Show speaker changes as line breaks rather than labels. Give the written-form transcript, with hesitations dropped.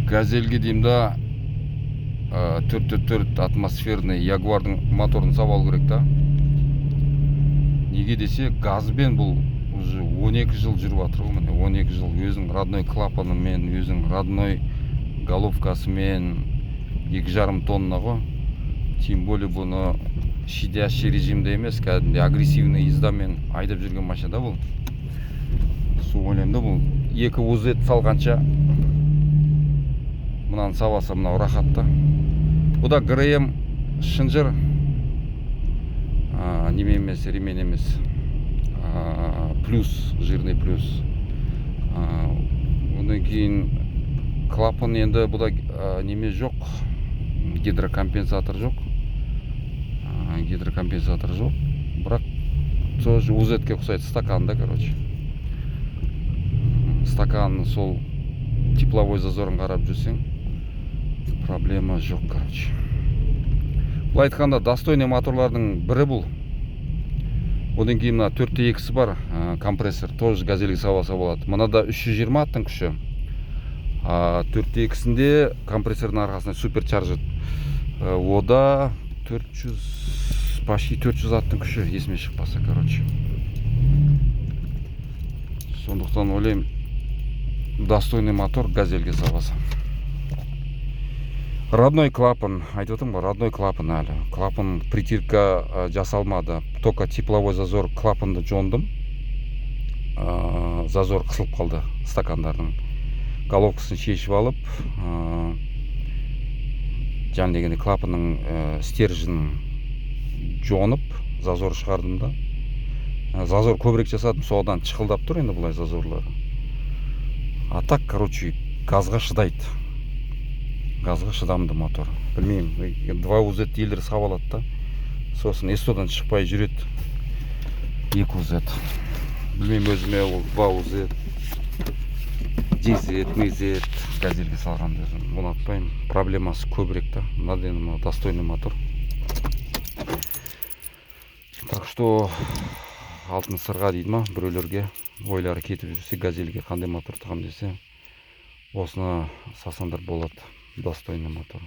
Газельге деймін да 4 атмосферный Ягуардың моторын сап алу керек та. Неге десе, газбен бұл уже 12 жыл жүріп жатыр ғой, міне 12 жыл өзінің родной клапанымен, өзінің родной головкасымен 2,5 тонна ғой. Тем более бұны щадящий режимде емес, кәдімгідей агрессивный ездамен айдап жүрген машина бұл. Су ойлаймын да, бұл 2 УЗ салғанша мынаны сабаса мынау рахат та. Бұл да ГРМ шынжыр, неме емес, ремень емес, плюс, жирный плюс. Одан кейін клапан енді бұда неме жоқ, гидрокомпенсатор жоқ. Гидрокомпенсатор жоқ, бірақ тоже УЗ-ке ұқсайды, стаканда, короче. Стаканның сол тепловой зазорын қарап жүрсең, проблема жоқ, короче. Бұл айтқанда достойный моторлардың бірі бұл. Одан кейін 4T2 бар, компрессор, тоже газельге сабаса болады. Мынада 320 аттың күші. 4T2-сінде компрессордың арқасында суперчаржер. Ода 400, почти 400 аттың күші, есіме шықпаса, короче. Сондықтан ойлаймын, достойный мотор газельге сабаса. Родной клапан, айтып отырмын ғой, родной клапан әлі. Клапан притирка жасалмады. Только тепловой зазор клапанды жондым. Зазор қысылып қалды стакандардың. Головкасын шешіп алып, жаңа дегенде клапанның стержін жонып, зазор шығардым да. Зазор көбірек жасадым, содан чықылдап тұр енді бұлай зазорлары. А так, короче, газға шыдайды. Газға шыдамды мотор. Білмеймін, 2 УЗ елдер сап алады да. Сосын S100-дан шықпай жүреді. 2 УЗ. Білмеймін, өзіме ол 2 УЗ, DZ, MZ газельге салғанды ұнатпаймын. Проблемасы көбірек та. Мынаден достойный мотор. Так что алтын сырға дейді ма, біреулерге ойлары кетіп жүрсе, газельге қандай мотор тағам десе, осыны сасандар болады. Достойный мотор.